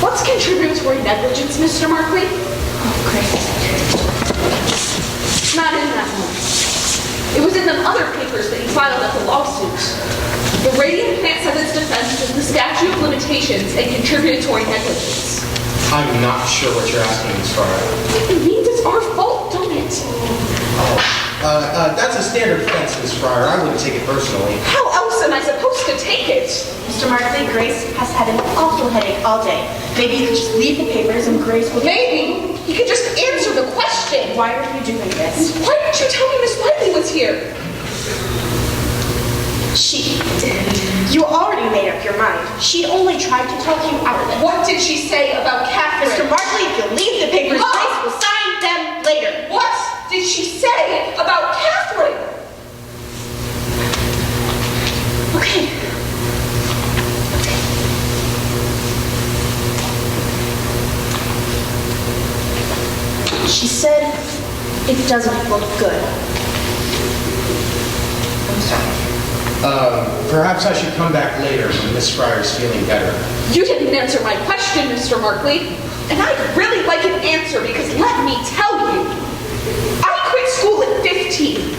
what's contributory negligence, Mr. Markley?
Oh, Grace.
It's not in that one. It was in the other papers that you filed at the lawsuit. The radium plant says its defense is the statute of limitations and contributory negligence.
I'm not sure what you're asking, Miss Fryer.
It means it's our fault, don't it?
That's a standard defense, Miss Fryer. I wouldn't take it personally.
How else am I supposed to take it?
Mr. Markley, Grace has had an awful headache all day. Maybe you could just leave the papers and Grace will...
Maybe you could just answer the question.
Why are you doing this?
Why didn't you tell me Miss Wiley was here?
She did. You already made up your mind. She only tried to talk you out of it.
What did she say about Catherine?
Mr. Markley, if you leave the papers,
Mom!
Grace will sign them later.
What did she say about Catherine?
Okay. She said it doesn't look good. I'm
Perhaps I should come back later when Miss Fryer's feeling better.
You didn't answer my question, Mr. Markley. And I'd really like an answer because let me tell you, I quit school at 15.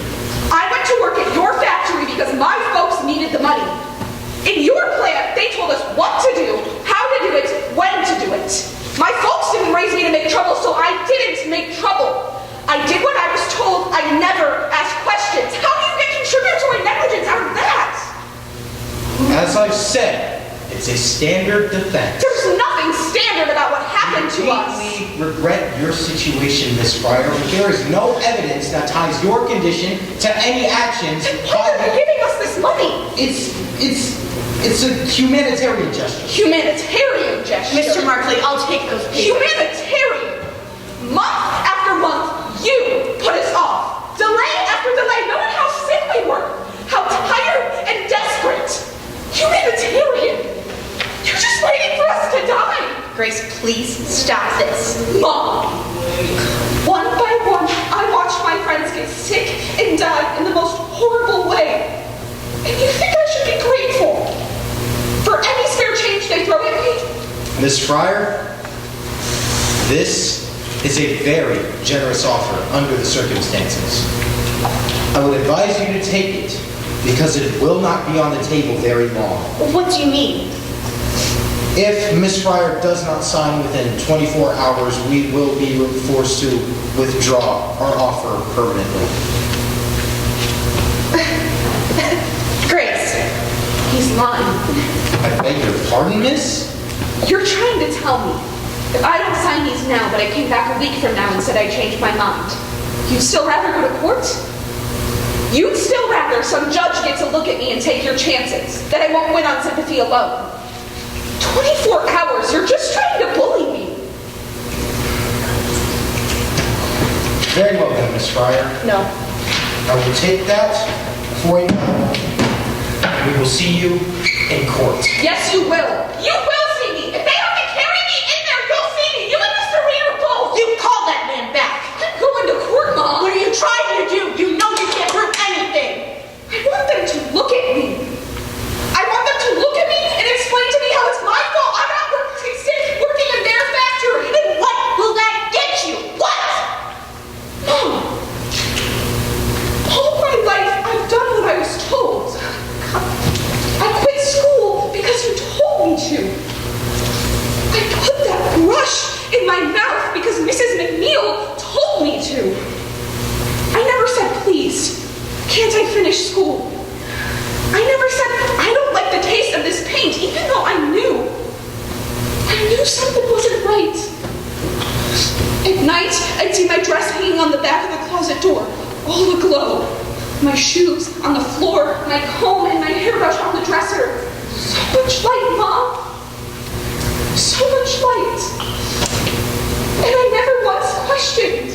I went to work at your factory because my folks needed the money. In your plant, they told us what to do, how to do it, when to do it. My folks didn't raise me to make trouble, so I didn't make trouble. I did what I was told. I never asked questions. How do you get contributory negligence out of that?
As I've said, it's a standard defense.
There's nothing standard about what happened to us.
We regret your situation, Miss Fryer. There is no evidence that ties your condition to any actions.
And why are you giving us this money?
It's a humanitarian gesture.
Humanitarian gesture?
Mr. Markley, I'll take those papers.
Humanitarian? Month after month, you put us off. Delay after delay, knowing how sick we were, how tired and desperate. Humanitarian? You're just waiting for us to die.
Grace, please stop this.
Mom, one by one, I watched my friends get sick and die in the most horrible way. And you think I should be grateful for any spare change they throw at me?
Miss Fryer, this is a very generous offer under the circumstances. I would advise you to take it because it will not be on the table very long.
What do you mean?
If Miss Fryer does not sign within 24 hours, we will be forced to withdraw our offer permanently.
Grace, he's lying.
I beg your pardon, miss?
You're trying to tell me if I don't sign these now, but I came back a week from now and said I changed my mind, you'd still rather go to court? You'd still rather some judge get to look at me and take your chances, that I won't win on sympathy alone. 24 hours, you're just trying to bully me.
Very well then, Miss Fryer.
No.
I will take that for you. We will see you in court.
Yes, you will. You will see me. If they have to carry me in there, you'll see me. You and Mr. Reader both.
You call that man back.
I'm going to court, Mom.
What are you trying to do? You know you can't prove anything.
I want them to look at me. I want them to look at me and explain to me how it's my fault I'm not working in their factory.
And what will that get you? What?
Mom, all my life I've done what I was told. I quit school because you told me to. I put that brush in my mouth because Mrs. McNeil told me to. I never said, please, can't I finish school? I never said, I don't like the taste of this paint, even though I knew something wasn't right. At night, I'd see my dress hanging on the back of the closet door, all aglow. My shoes on the floor, my comb and my hairbrush on the dresser. So much light, Mom. So much light. And I never once questioned.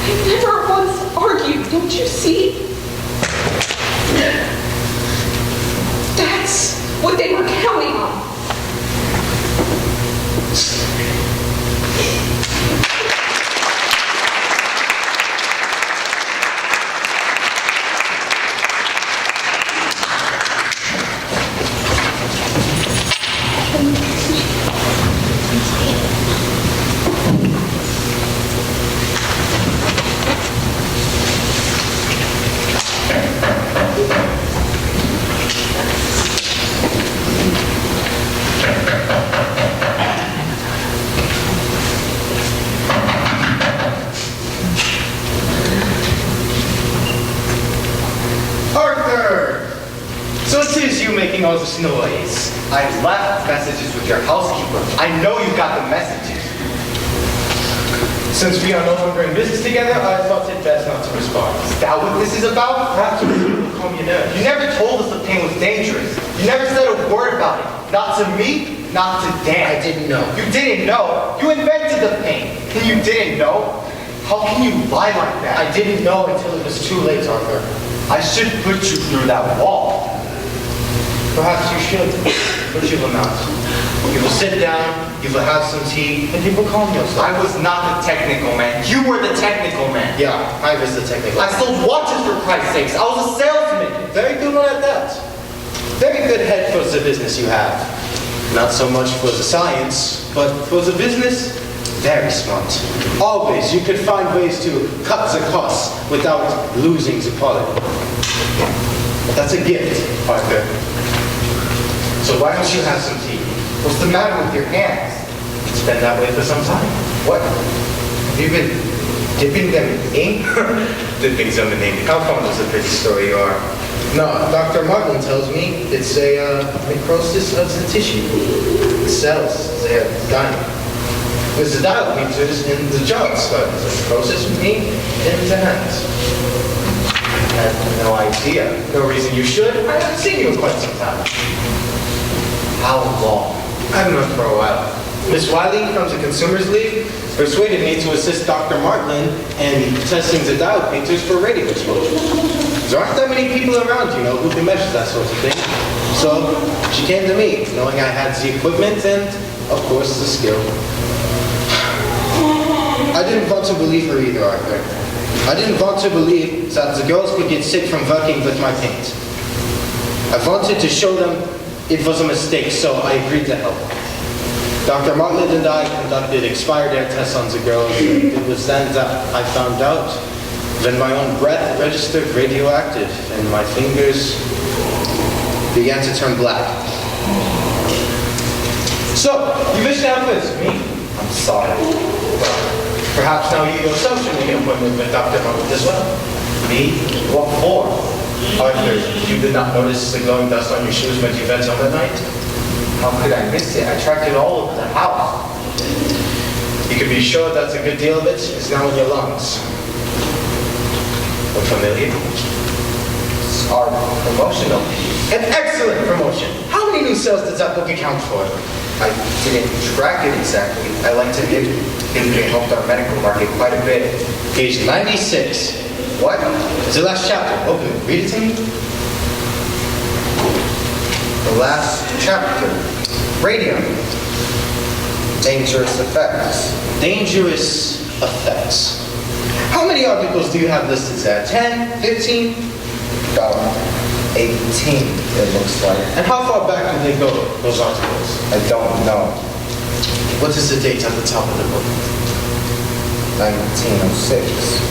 I never once argued, don't you see? That's what they were counting on.
making all this noise? I left messages with your housekeeper. I know you got the messages.
Since we are no longer in business together, I thought it best not to respond.
Is that what this is about?
Perhaps you will call me a nurse.
You never told us the pain was dangerous. You never said a word about it. Not to me, not to Dan.
I didn't know.
You didn't know. You invented the pain. And you didn't know? How can you lie like that?
I didn't know until it was too late, Arthur.
I should put you through that wall.
Perhaps you should, but you will not. You will sit down, you will have some tea, and you will calm yourself.
I was not the technical man. You were the technical man.
Yeah, I was the technical.
I sold watches for Christ's sakes. I was a salesman.
Very good one at that. Very good head for the business you have. Not so much for the science, but for the business, very smart. Always, you could find ways to cut the costs without losing the quality. That's a gift, Arthur. So why don't you have some tea?
What's the matter with your hands?
It's been that way for some time.
What? Have you been dipping them in ink?
Dipping them in ink. How fond is a pretty story you are? No, Dr. Martin tells me it's a necrosis of the tissue. The cells, they have dying. With the dial meters in the jaws, but the necrosis of ink in the hands. I have no idea. No reason you should. I haven't seen you in quite some time.
How long?
I've known for a while. Miss Wiley from the Consumers League persuaded me to assist Dr. Martlin in testing the diode meters for radio exposure. There aren't that many people around, you know, who can measure that sort of thing. So she came to me, knowing I had the equipment and, of course, the skill. I didn't want to believe her either, Arthur. I didn't want to believe that the girls could get sick from working with my paint. I wanted to show them it was a mistake, so I agreed to help. Dr. Martlin and I conducted expired air tests on the girls. It was then that I found out that my own breath registered radioactive and my fingers began to turn black. So, you wish to have this? Me? I'm sorry. Well, perhaps now you yourself should make an appointment with Dr. Martlin as well. Me? What for? Arthur, you did not notice the glowing dust on your shoes when you went on the night?
How could I miss it? I tracked it all over the house.
You can be sure that a good deal of it is now in your lungs. Look familiar?
It's our promotional.
An excellent promotion. How many new sales does that book account for?
I didn't track it exactly. I like to think it helped our medical market quite a bit.
Page 96. What? It's the last chapter. Open it. Read it to me.
The last chapter. Radium. Dangerous effects.
Dangerous effects. How many articles do you have listed there? 10? 15?
About 18, it looks like.
And how far back do they go, those articles?
I don't know.
What is the date at the top of the book?
1906.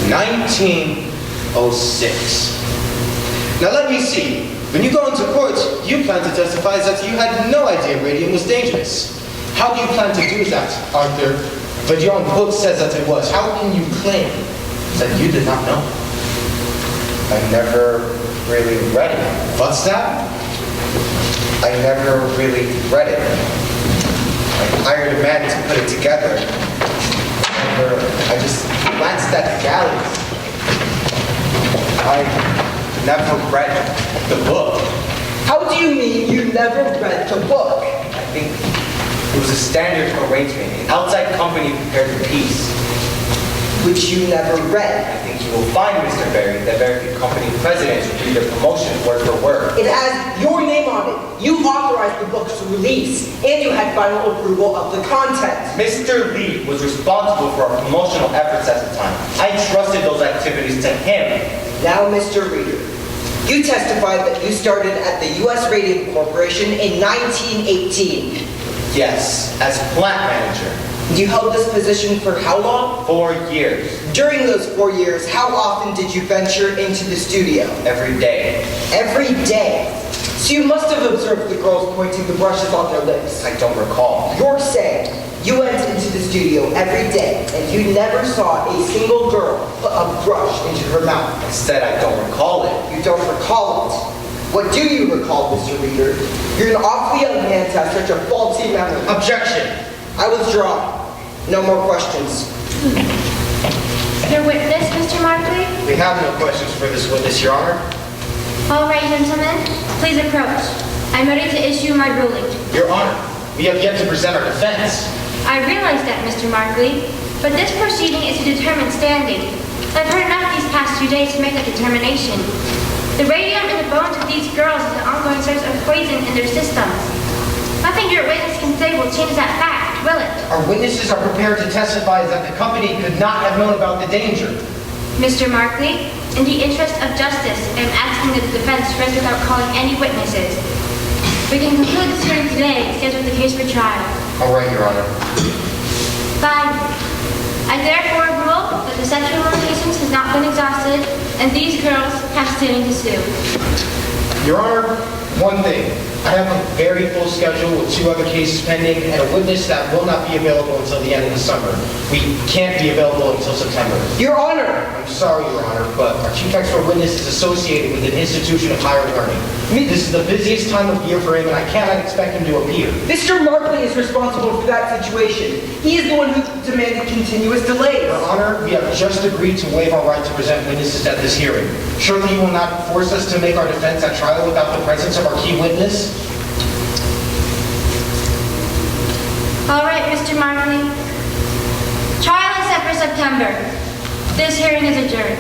1906. Now let me see. When you go into court, you plan to testify that you had no idea radium was dangerous. How do you plan to do that, Arthur? But your own book says that it was. How can you claim that you did not know?
I never really read it.
What's that?
I never really read it. I hired a man to put it together. I just glanced at the galleys. I never read the book.
How do you mean you never read the book?
I think it was a standard arrangement. An outside company prepared the piece.
Which you never read.
I think you will find, Mr. Berry, that very company president read the promotion word for word.
It has your name on it. You authorized the book's release, and you had final approval of the content.
Mr. Lee was responsible for our promotional efforts at the time. I trusted those activities to him.
Now, Mr. Reader, you testified that you started at the U.S. Radium Corporation in 1918.
Yes, as plant manager.
You held this position for how long?
4 years.
During those 4 years, how often did you venture into the studio?
Every day.
Every day? So you must have observed the girls pointing the brushes on their lips.
I don't recall.
You're saying you went into the studio every day and you never saw a single girl put a brush into her mouth.
Instead, I don't recall it.
You don't recall it? What do you recall, Mr. Reader? You're an awfully young man to have such a faulty memory.
Objection!
I withdraw. No more questions.
Your witness, Mr. Markley?
We have no questions for this witness, Your Honor.
All right, gentlemen, please approach. I'm ready to issue my ruling.
Your Honor, we have yet to present our defense.
I realize that, Mr. Markley, but this proceeding is to determine standing. I've heard enough these past few days to make that determination. The radium in the bones of these girls is an ongoing source of poison in their systems. Nothing your witness can say will change that fact, will it?
Our witnesses are prepared to testify that the company could not have known about the danger.
Mr. Markley, in the interest of justice, I am asking that the defense rest without calling any witnesses. We can conclude this hearing today and schedule the case for trial.
All right, Your Honor.
Fine. I therefore rule that the statute of limitations has not been exhausted, and these girls have standing to sue.
Your Honor, one thing. I have a very full schedule with 2 other cases pending and a witness that will not be available until the end of the summer. We can't be available until September.
Your Honor!
I'm sorry, Your Honor, but our chief expert witness is associated with an institution of higher learning. This is the busiest time of year for him, and I cannot expect him to appear.
Mr. Markley is responsible for that situation. He is the one who demanded continuous delays.
Your Honor, we have just agreed to waive our right to present witnesses at this hearing. Surely you will not force us to make our defense at trial without the presence of our key witness?
All right, Mr. Markley. Trial is set for September. This hearing is adjourned.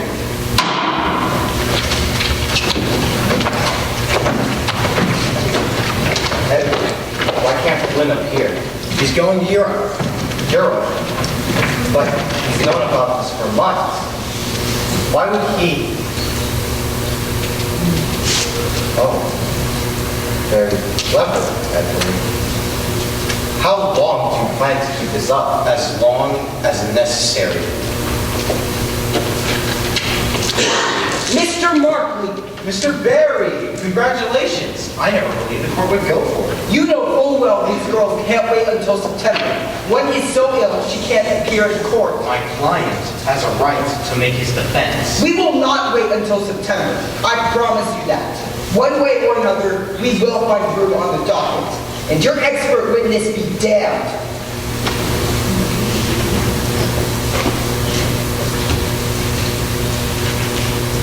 Ed, why can't Flynn appear? He's going to Europe. But he's known about this for months. Why would he? Oh, very clever, Edward. How long do you plan to keep this up? As long as necessary.
Mr. Markley!
Mr. Barry, congratulations. I never believed the court would go for it.
You know full well these girls can't wait until September. One is so ill she can't appear in court.
My client has a right to make his defense.
We will not wait until September. I promise you that. One way or another, we will find room on the docket. And your expert witness be damned.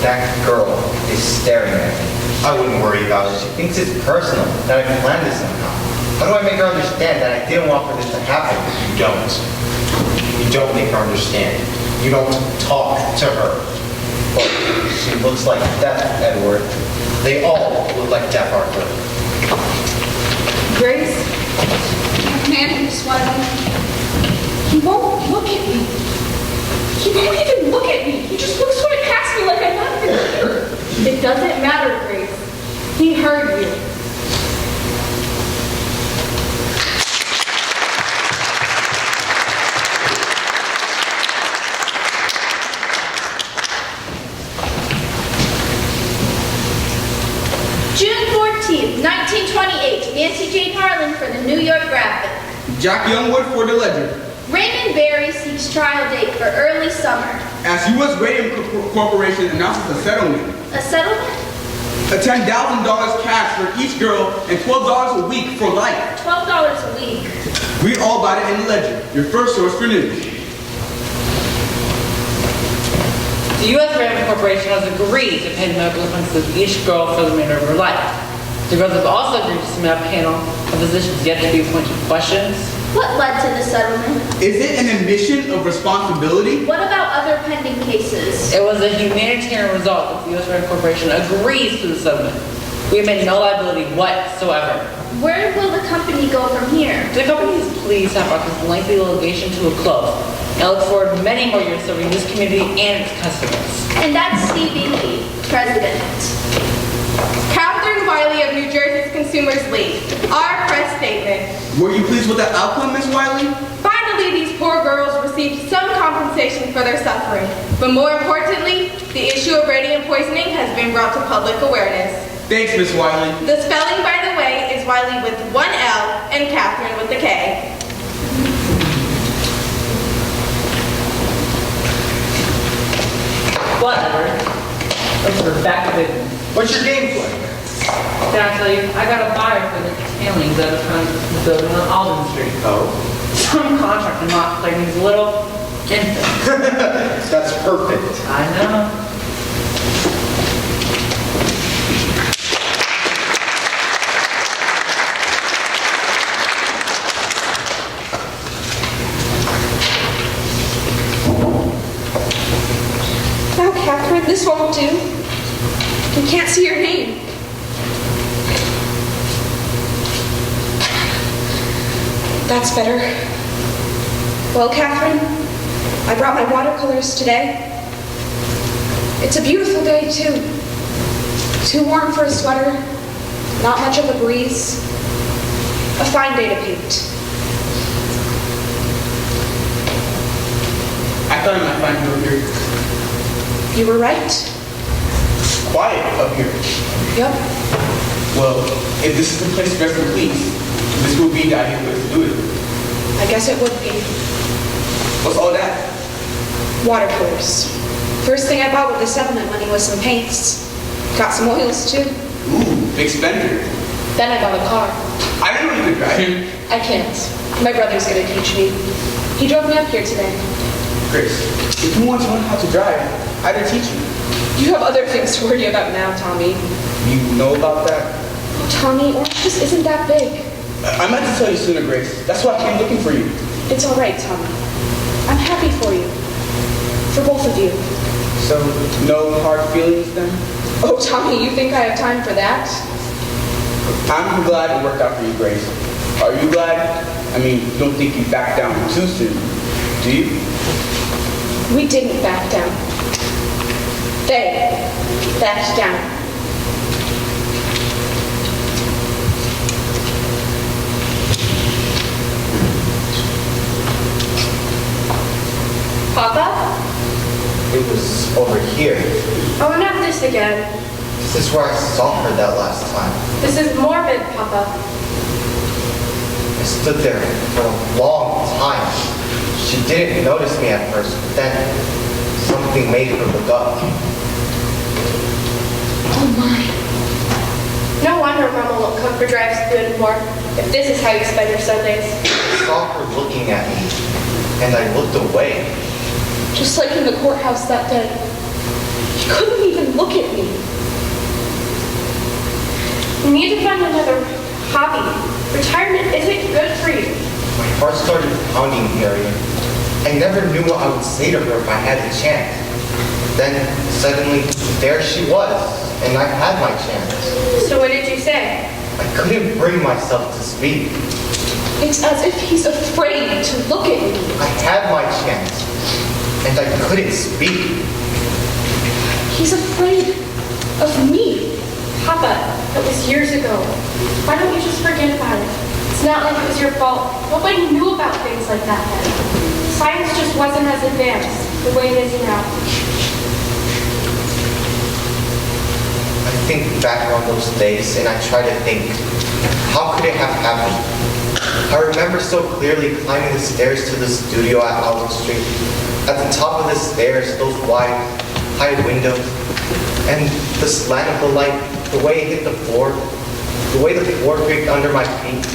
That girl is staring at me. I wouldn't worry about it. She thinks it's personal, that I planned this somehow. How do I make her understand that I didn't want for this to happen? You don't. You don't make her understand. You don't talk to her. But she looks like death, Edward. They all look like death, Arthur.
Grace, that man who's smiling, he won't look at me. He won't even look at me. He just looks right past me like I'm nothing.
It doesn't matter, Grace. He heard you.
June 14th, 1928, Nancy Jane Harlan for the New York Graphic.
Jack Youngwood for the Ledger.
Raymond Berry seeks trial date for early summer.
As U.S. Radium Corporation announces a settlement.
A settlement?
A $10,000 cash for each girl and $12 a week for life.
$12 a week.
Read all about it in the Ledger, your first source for news.
The U.S. Radium Corporation has agreed to pay the medical expenses of each girl for the remainder of her life. The girls have also agreed to submit a panel of physicians yet to be appointed questions.
What led to the settlement?
Is it an admission of responsibility?
What about other pending cases?
It was a humanitarian result that the U.S. Radium Corporation agrees to the settlement. We have made no liability whatsoever.
Where will the company go from here?
The company is pleased to have brought this lengthy litigation to a close. And I look forward to many more years serving this community and its customers.
And that's Stevie Lee, President.
Catherine Wiley of New Jersey's Consumers League. Our press statement.
Were you pleased with the outcome, Miss Wiley?
Finally, these poor girls received some compensation for their suffering. But more importantly, the issue of radium poisoning has been brought to public awareness.
Thanks, Miss Wiley.
The spelling, by the way, is Wiley with one L and Catherine with a K.
What, Edward? Let's back to business.
What's your game plan?
Did I tell you? I got a buyer for the tailings at the building on Alden Street.
Oh?
Some contractor not playing these little infants.
That's perfect.
I know.
Now, Catherine, this won't do. We can't see your name. That's better. Well, Catherine, I brought my watercolors today. It's a beautiful day, too. Too warm for a sweater, not much of a breeze. A fine day to paint.
I thought I might find you up here.
You were right.
Quiet up here.
Yep.
Well, if this is the place to rest in peace, this will be the ideal place to do it.
I guess it would be.
What's all that?
Watercolors. First thing I bought with the settlement money was some paints. Got some oils, too.
Ooh, big spender.
Then I bought a car.
I didn't know you could drive.
I can't. My brother's gonna teach me. He drove me up here today.
Grace, if you want to learn how to drive, I'd teach you.
You have other things to worry about now, Tommy.
You know about that?
Oh, Tommy, Orange just isn't that big.
I meant to tell you sooner, Grace. That's why I came looking for you.
It's all right, Tommy. I'm happy for you. For both of you.
So, no hard feelings then?
Oh, Tommy, you think I have time for that?
I'm glad it worked out for you, Grace. Are you glad? I mean, you don't think you backed down too soon, do you?
We didn't back down. They backed down.
Papa?
It was over here.
Oh, not this again.
This is where I saw her that last time.
This is morbid, Papa.
I stood there for a long time. She didn't notice me at first, but then something made her look up.
Oh, my.
No wonder Mama won't come for drives with you anymore, if this is how you spend your Sundays.
I saw her looking at me, and I looked away.
Just like in the courthouse that day. He couldn't even look at me.
You need to find another hobby. Retirement isn't good for you.
My heart started pounding, Harriet. I never knew what I would say to her if I had the chance. Then, suddenly, there she was, and I had my chance.
So what did you say?
I couldn't bring myself to speak.
It's as if he's afraid to look at me.
I had my chance, and I couldn't speak.
He's afraid of me.
Papa, that was years ago. Why don't you just forget about it? It's not like it was your fault. Nobody knew about things like that then. Science just wasn't as advanced the way it is now.
I think back on those days, and I try to think, how could it have happened? I remember so clearly climbing the stairs to the studio at Albert Street. At the top of the stairs, those wide, high windows, and the slant of the light, the way it hit the floor, the way the floor creaked under my feet,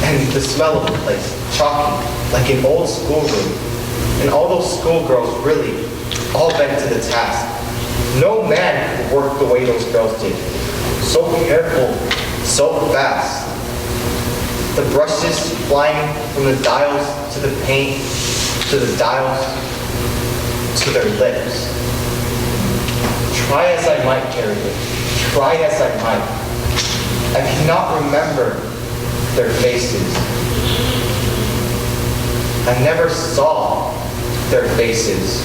and the smell of the place, chalky, like an old schoolroom. And all those schoolgirls really all bent to the task. No man could work the way those girls did. So careful, so fast. The brushes flying from the dials to the paint, to the dials, to their lips. Try as I might, Harriet, try as I might, I cannot remember their faces. I never saw their faces.